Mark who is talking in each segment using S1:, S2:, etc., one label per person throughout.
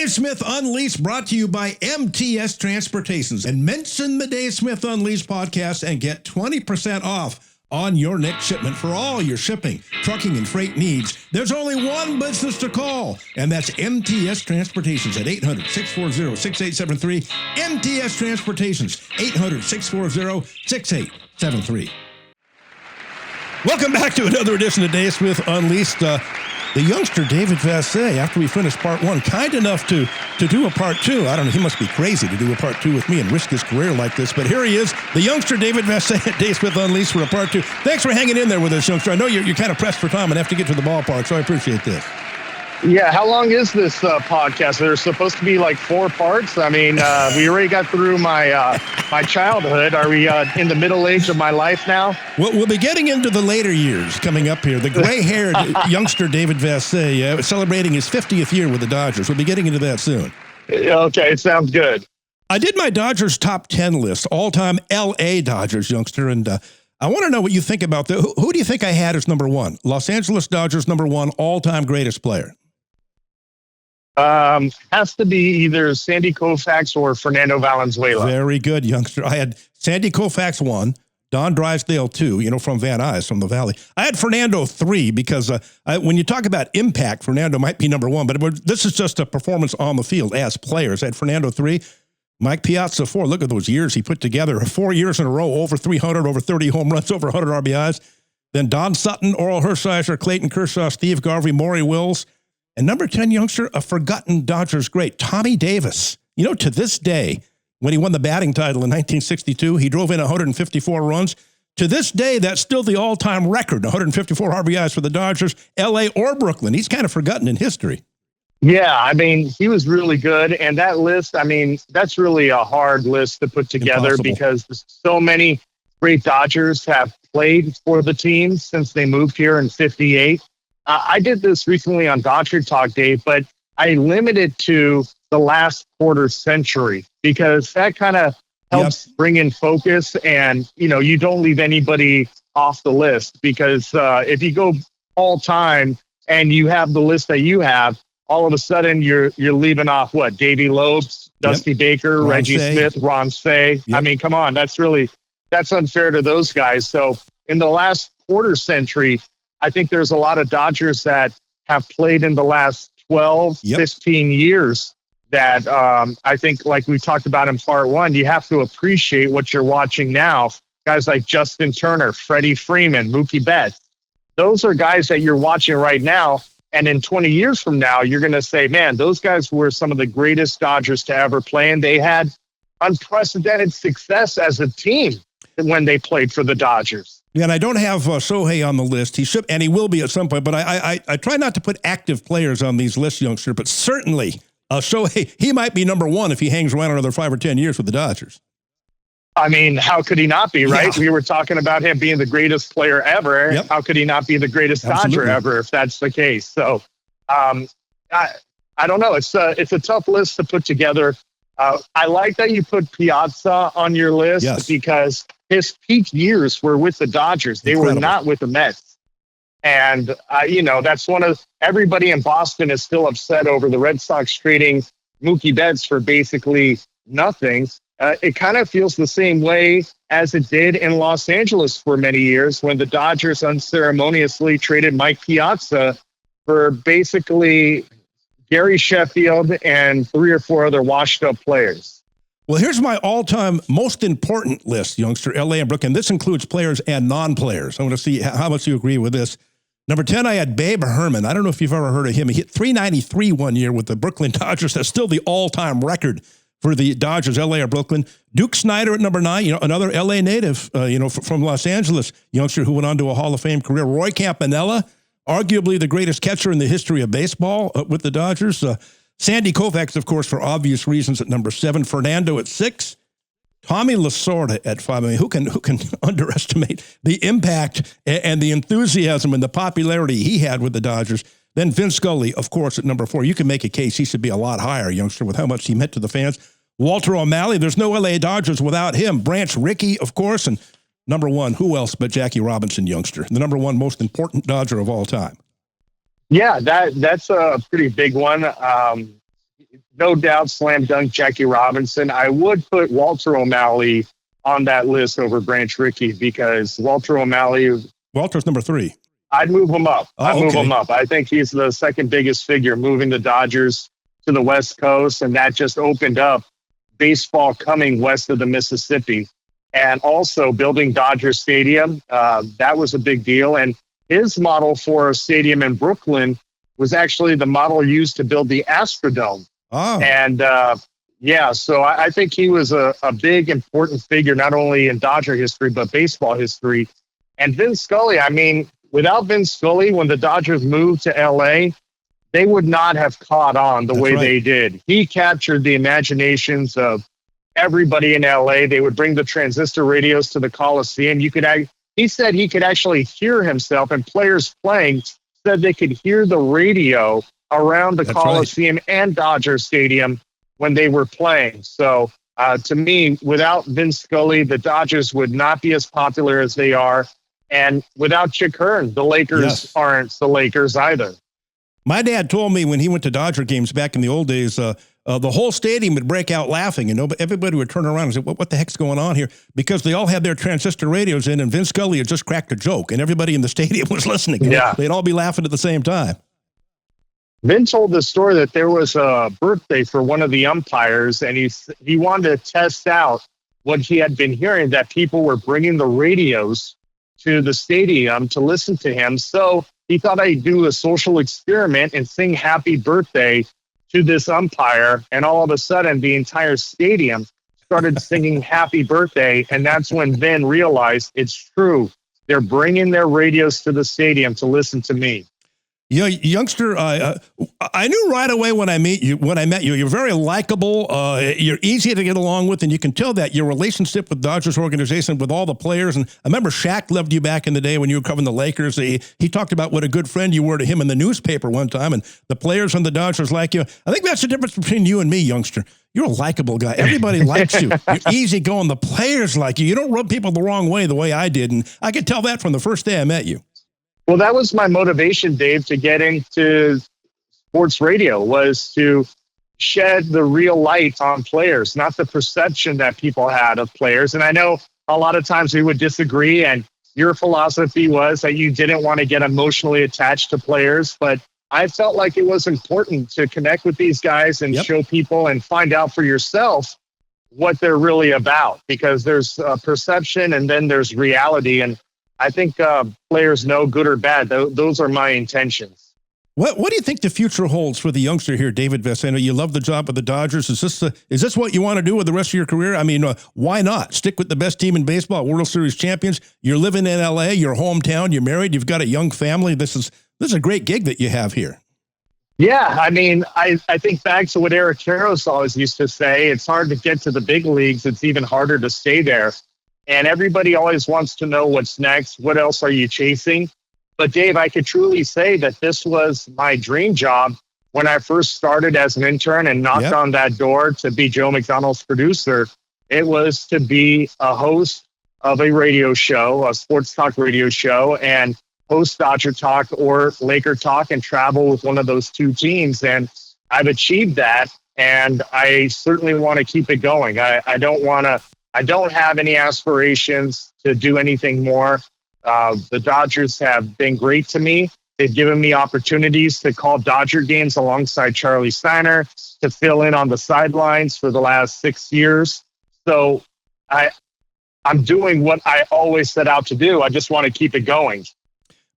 S1: Dave Smith Unleashed, brought to you by MTS Transportations. And mention the Dave Smith Unleashed podcast and get 20% off on your next shipment for all your shipping, trucking, and freight needs. There's only one business to call, and that's MTS Transportations at 800-640-6873. MTS Transportations, 800-640-6873. Welcome back to another edition of Dave Smith Unleashed. The youngster, David Vassegh, after we finished part one, kind enough to do a part two. I don't know, he must be crazy to do a part two with me and risk his career like this. But here he is, the youngster, David Vassegh at Dave Smith Unleashed for a part two. Thanks for hanging in there with us, youngster. I know you're kind of pressed for time and have to get to the ballpark, so I appreciate this.
S2: Yeah, how long is this podcast? There's supposed to be like 4 parts. I mean, we already got through my my childhood. Are we in the middle age of my life now?
S1: We'll be getting into the later years coming up here. The gray-haired youngster David Vassegh celebrating his 50th year with the Dodgers. We'll be getting into that soon.
S2: Okay, sounds good.
S1: I did my Dodgers top 10 list, all-time L.A. Dodgers, youngster, and I want to know what you think about that. Who do you think I had as number one? Los Angeles Dodgers number one, all-time greatest player.
S2: Has to be either Sandy Koufax or Fernando Valenzuela.
S1: Very good, youngster. I had Sandy Koufax 1, Don Drysdale 2, from Van Nuys, from the Valley. I had Fernando 3 because when you talk about impact, Fernando might be number 1, but this is just a performance on the field as players. I had Fernando 3, Mike Piazza 4. Look at those years he put together. 4 years in a row, over 300, over 30 home runs, over 100 RBIs. Then Don Sutton, Oral Hershiser, Clayton Kershaw, Steve Garvey, Maury Wills. And number 10, youngster, a forgotten Dodgers great, Tommy Davis. To this day, when he won the batting title in 1962, he drove in 154 runs. To this day, that's still the all-time record, 154 RBIs for the Dodgers, L.A. or Brooklyn. He's kind of forgotten in history.
S2: Yeah, I mean, he was really good. And that list, I mean, that's really a hard list to put together. Impossible. Because so many great Dodgers have played for the team since they moved here in 58. I did this recently on Dodger Talk, Dave, but I limited to the last quarter century because that kind of helps bring in focus and, you don't leave anybody off the list because if you go all time and you have the list that you have, all of a sudden you're leaving off what? Davey Lopes, Dusty Baker, Reggie Smith, Ron Cey. I mean, come on, that's unfair to those guys. So in the last quarter century, I think there's a lot of Dodgers that have played in the last 12, 15 years that I think, like we talked about in part one, you have to appreciate what you're watching now. Guys like Justin Turner, Freddie Freeman, Mookie Betts. Those are guys that you're watching right now. And in 20 years from now, you're going to say, man, those guys were some of the greatest Dodgers to ever play. And they had unprecedented success as a team when they played for the Dodgers.
S1: Yeah, and I don't have Shohei on the list. He should, and he will be at some point, but I try not to put active players on these lists, youngster, but certainly Shohei, he might be number one if he hangs around another 5 or 10 years with the Dodgers.
S2: I mean, how could he not be, right? Yeah. We were talking about him being the greatest player ever. Yep. How could he not be the greatest Dodger ever if that's the case? So I don't know. It's a tough list to put together. I like that you put Piazza on your list because his peak years were with the Dodgers. They were not with the Mets. And, that's everybody in Boston is still upset over the Red Sox trading Mookie Betts for basically nothing. It kind of feels the same way as it did in Los Angeles for many years when the Dodgers unceremoniously traded Mike Piazza for basically Gary Sheffield and 3 or 4 other washed-up players.
S1: Well, here's my all-time most important list, youngster, L.A. and Brooklyn. This includes players and non-players. I want to see how much you agree with this. Number 10, I had Babe Herman. I don't know if you've ever heard of him. He hit .393 one year with the Brooklyn Dodgers. That's still the all-time record for the Dodgers, L.A. or Brooklyn. Duke Snider at number 9, another L.A. native, from Los Angeles, youngster who went on to a Hall of Fame career. Roy Campanella, arguably the greatest catcher in the history of baseball with the Dodgers. Sandy Koufax, of course, for obvious reasons at number 7. Fernando at 6. Tommy Lasorda at 5. I mean, who can underestimate the impact and the enthusiasm and the popularity he had with the Dodgers? Then Vince Scully, of course, at number 4. You can make a case he should be a lot higher, youngster, with how much he meant to the fans. Walter O'Malley, there's no L.A. Dodgers without him. Branch Rickey, of course, and number 1, who else but Jackie Robinson, youngster, the number 1 most important Dodger of all time.
S2: Yeah, that's a pretty big one. no doubt, slam dunk Jackie Robinson. I would put Walter O'Malley on that list over Branch Rickey because
S1: Walter's number 3.
S2: I'd move him up.
S1: Move
S2: him up. I think he's the second biggest figure moving the Dodgers to the West Coast, and that just opened up baseball coming west of the Mississippi. And also building Dodger Stadium, that was a big deal. And his model for a stadium in Brooklyn was actually the model used to build the Astrodome.
S1: Oh.
S2: And so I think he was a big, important figure, not only in Dodger history, but baseball history. And Vin Scully, I mean, without Vin Scully, when the Dodgers moved to L.A., they would not have caught on the way they did. He captured the imaginations of everybody in L.A. They would bring the transistor radios to the Coliseum. He said he could actually hear himself, and players playing said they could hear the radio around the Coliseum and Dodger Stadium when they were playing. So to me, without Vin Scully, the Dodgers would not be as popular as they are. And without Chick Hearn, the Lakers aren't the Lakers either.
S1: My dad told me when he went to Dodger games back in the old days, the whole stadium would break out laughing, and everybody would turn around and say, what the heck's going on here? Because they all had their transistor radios in, and Vin Scully had just cracked a joke, and everybody in the stadium was listening.
S2: Yeah.
S1: They'd all be laughing at the same time.
S2: Vin told the story that there was a birthday for one of the umpires, and he wanted to test out what he had been hearing, that people were bringing the radios to the stadium to listen to him. So he thought I'd do a social experiment and sing happy birthday to this umpire. And all of a sudden, the entire stadium started singing happy birthday. And that's when Vin realized it's true. They're bringing their radios to the stadium to listen to me.
S1: You know, youngster, I knew right away when I met you, you're very likable, you're easy to get along with, and you can tell that your relationship with Dodgers organization, with all the players, and I remember Shaq loved you back in the day when you were covering the Lakers. He talked about what a good friend you were to him in the newspaper one time, and the players on the Dodgers like you. I think that's the difference between you and me, youngster. You're a likable guy. Everybody likes you. You're easy going. The players like you. You don't rub people the wrong way the way I did, and I could tell that from the first day I met you.
S2: Well, that was my motivation, Dave, to get into sports radio, was to shed the real light on players, not the perception that people had of players. And I know a lot of times we would disagree, and your philosophy was that you didn't want to get emotionally attached to players, but I felt like it was important to connect with these guys and show people and find out for yourself what they're really about, because there's perception and then there's reality. And I think players know, good or bad. Those are my intentions.
S1: What do you think the future holds for the youngster here, David Vassegh? I know you love the job with the Dodgers. Is this what you want to do with the rest of your career? I mean, why not? Stick with the best team in baseball, World Series champions. You're living in L.A., your hometown, you're married, you've got a young family. This is a great gig that you have here.
S2: Yeah, I mean, I think back to what Eric Karros always used to say. It's hard to get to the big leagues. It's even harder to stay there. And everybody always wants to know what's next. What else are you chasing? But Dave, I could truly say that this was my dream job when I first started as an intern and knocked on that door to be Joe McDonald's producer. It was to be a host of a radio show, a sports talk radio show, and host Dodger Talk or Laker Talk and travel with one of those two teams. And I've achieved that, and I certainly want to keep it going. I don't have any aspirations to do anything more. The Dodgers have been great to me. They've given me opportunities to call Dodger games alongside Charlie Steiner, to fill in on the sidelines for the last 6 years. So I'm doing what I always set out to do. I just want to keep it going.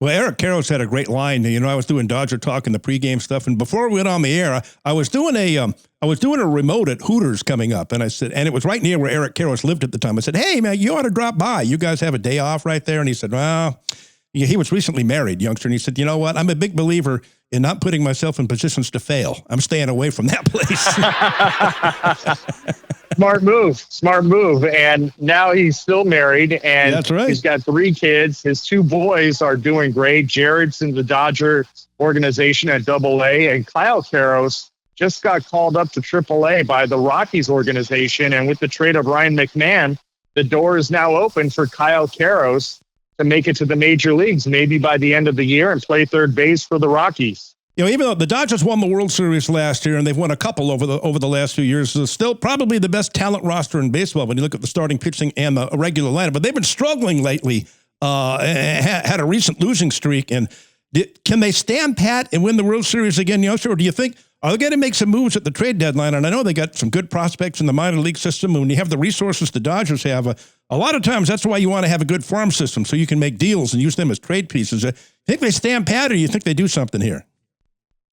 S1: Well, Eric Karros had a great line. You know, I was doing Dodger Talk and the pregame stuff, and before we went on the air, I was doing a remote at Hooters coming up, and I said, and it was right near where Eric Karros lived at the time. I said, "Hey, man, you ought to drop by. You guys have a day off right there." And he said, "Well," he was recently married, youngster, and he said, "You know what? I'm a big believer in not putting myself in positions to fail. I'm staying away from that place."
S2: Smart move. And now he's still married, and
S1: that's right.
S2: He's got 3 kids. His 2 boys are doing great. Jared's in the Dodger organization at AA, and Kyle Karros just got called up to AAA by the Rockies organization. And with the trade of Ryan McMahon, the door is now open for Kyle Karros to make it to the major leagues, maybe by the end of the year, and play third base for the Rockies.
S1: Even though the Dodgers won the World Series last year and they've won a couple over the last few years, they're still probably the best talent roster in baseball when you look at the starting pitching and the regular lineup. But they've been struggling lately, had a recent losing streak. And can they stand pat and win the World Series again, youngster? Or do you think, are they going to make some moves at the trade deadline? And I know they got some good prospects in the minor league system. And when you have the resources the Dodgers have, a lot of times that's why you want to have a good farm system so you can make deals and use them as trade pieces. Think they stand pat, or you think they do something here?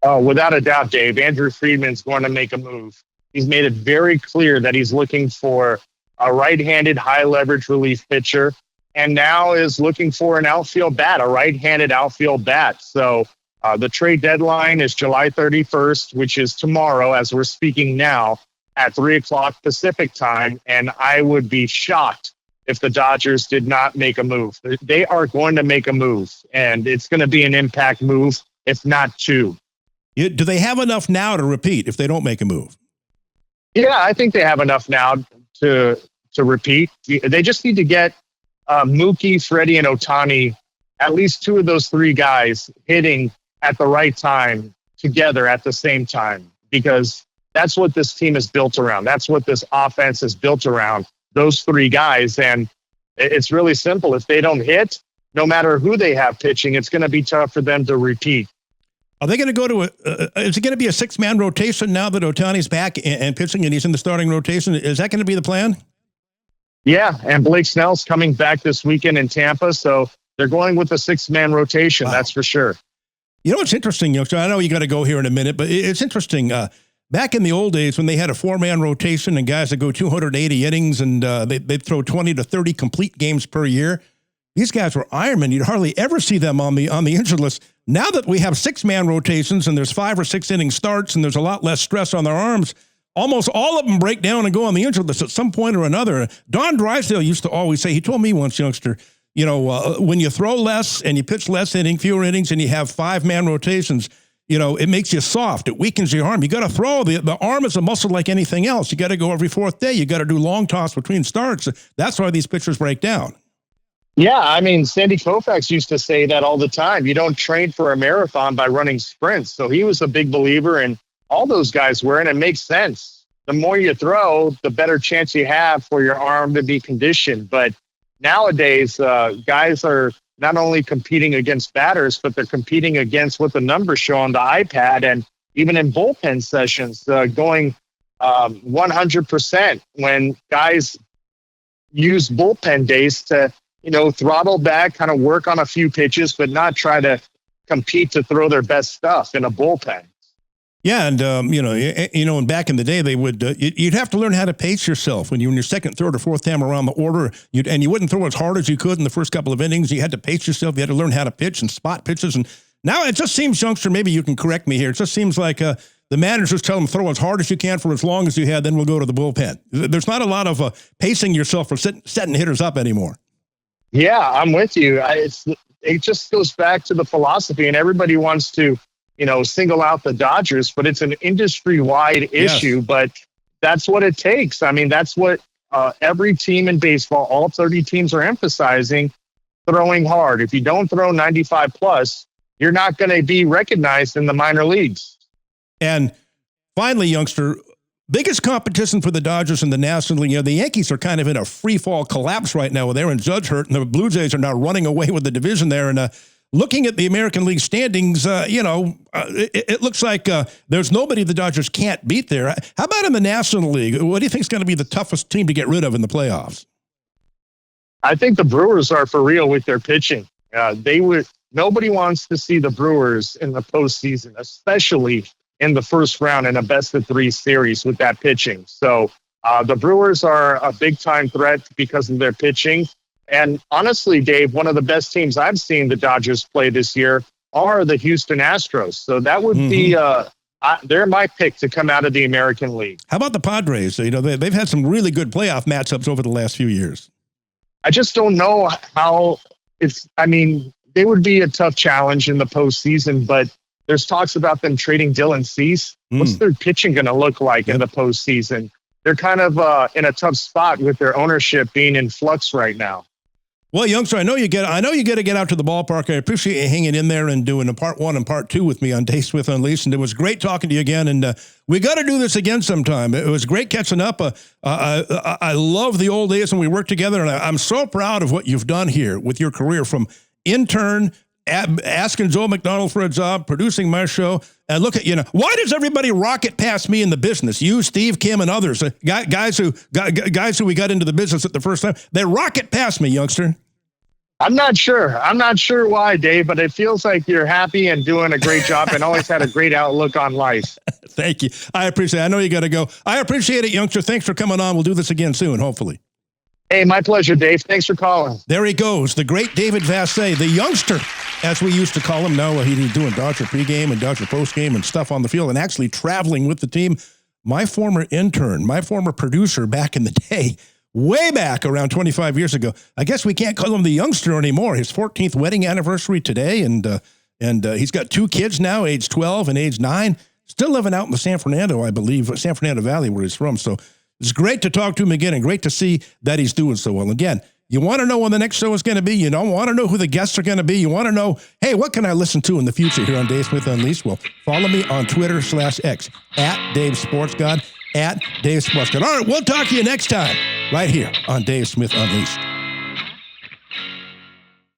S2: Oh, without a doubt, Dave. Andrew Friedman's going to make a move. He's made it very clear that he's looking for a right-handed high-leverage relief pitcher, and now is looking for an outfield bat, a right-handed outfield bat. So the trade deadline is July 31st, which is tomorrow as we're speaking now at 3 o'clock Pacific time, and I would be shocked if the Dodgers did not make a move. They are going to make a move, and it's going to be an impact move, if not two.
S1: Do they have enough now to repeat if they don't make a move?
S2: Yeah, I think they have enough now to repeat. They just need to get Mookie, Freddie, and Ohtani, at least two of those three guys, hitting at the right time together at the same time, because that's what this team is built around. That's what this offense is built around, those three guys. And it's really simple. If they don't hit, no matter who they have pitching, it's going to be tough for them to repeat.
S1: Are they going to go to is it going to be a 6-man rotation now that Ohtani's back and pitching and he's in the starting rotation? Is that going to be the plan?
S2: Yeah, and Blake Snell's coming back this weekend in Tampa, so they're going with a 6-man rotation. Wow. That's for sure. You
S1: know, it's interesting, youngster. I know you got to go here in a minute, but it's interesting. Back in the old days when they had a 4-man rotation and guys that go 280 innings and they'd throw 20 to 30 complete games per year, these guys were Ironmen. You'd hardly ever see them on the injured list. Now that we have 6-man rotations and there's 5 or 6 inning starts and there's a lot less stress on their arms, almost all of them break down and go on the injured list at some point or another. Don Drysdale used to always say, he told me once, youngster, when you throw less and you pitch less fewer innings, and you have 5-man rotations, it makes you soft. It weakens your arm. You got to throw. The arm is a muscle like anything else. You got to go every 4th day. You got to do long toss between starts. That's why these pitchers break down.
S2: Yeah, I mean, Sandy Koufax used to say that all the time. You don't train for a marathon by running sprints. So he was a big believer, and all those guys were, and it makes sense. The more you throw, the better chance you have for your arm to be conditioned. But nowadays, guys are not only competing against batters, but they're competing against what the numbers show on the iPad, and even in bullpen sessions, going 100% when guys use bullpen days to throttle back, kind of work on a few pitches, but not try to compete to throw their best stuff in a bullpen.
S1: Yeah, and and back in the day, they would you'd have to learn how to pace yourself when you're in your 2nd, 3rd, or 4th time around the order. You wouldn't throw as hard as you could in the first couple of innings. You had to pace yourself. You had to learn how to pitch and spot pitches. And now it just seems, youngster, maybe you can correct me here. It just seems like the managers tell them throw as hard as you can for as long as you had, then we'll go to the bullpen. There's not a lot of pacing yourself for setting hitters up anymore.
S2: Yeah, I'm with you. It just goes back to the philosophy, and everybody wants to, single out the Dodgers, but it's an industry-wide issue. Yes. But that's what it takes. I mean, that's what every team in baseball, all 30 teams are emphasizing, throwing hard. If you don't throw 95 plus, you're not going to be recognized in the minor leagues.
S1: And finally, youngster, biggest competition for the Dodgers in the National League. The Yankees are kind of in a free fall collapse right now with Aaron Judge hurt, and the Blue Jays are now running away with the division there. And looking at the American League standings, it looks like there's nobody the Dodgers can't beat there. How about in the National League? What do you think is going to be the toughest team to get rid of in the playoffs?
S2: I think the Brewers are for real with their pitching. Nobody wants to see the Brewers in the postseason, especially in the first round in a best-of-3 series with that pitching. So the Brewers are a big-time threat because of their pitching. And honestly, Dave, one of the best teams I've seen the Dodgers play this year are the Houston Astros. So that would be they're my pick to come out of the American League.
S1: How about the Padres? They've had some really good playoff matchups over the last few years.
S2: I just don't know how they would be a tough challenge in the postseason, but there's talks about them trading Dylan Cease. What's their pitching going to look like in the postseason? They're kind of in a tough spot with their ownership being in flux right now.
S1: Well, youngster, I know you got to get out to the ballpark. I appreciate you hanging in there and doing a part 1 and part 2 with me on Dave Smith Unleashed. And it was great talking to you again. And we got to do this again sometime. It was great catching up. I love the old days when we worked together, and I'm so proud of what you've done here with your career, from intern, asking Joe McDonald for a job, producing my show. And look at, why does everybody rocket past me in the business? You, Steve, Kim, and others, guys who we got into the business at the first time, they rocket past me, youngster.
S2: I'm not sure why, Dave, but it feels like you're happy and doing a great job and always had a great outlook on life.
S1: Thank you. I appreciate it. I know you got to go. I appreciate it, youngster. Thanks for coming on. We'll do this again soon, hopefully.
S2: Hey, my pleasure, Dave. Thanks for calling.
S1: There he goes, the great David Vassegh, the youngster, as we used to call him. Now he's doing Dodger pregame and Dodger postgame and stuff on the field and actually traveling with the team. My former intern, my former producer back in the day, way back around 25 years ago. I guess we can't call him the youngster anymore. His 14th wedding anniversary today, and he's got 2 kids now, age 12 and age 9, still living out in the San Fernando Valley, where he's from. So it's great to talk to him again, and great to see that he's doing so well. Again, you want to know when the next show is going to be. You don't want to know who the guests are going to be. You want to know, hey, what can I listen to in the future here on Dave Smith Unleashed? Well, follow me on Twitter/X at Dave Sports God, at Dave Sports God. All right, we'll talk to you next time right here on Dave Smith Unleashed.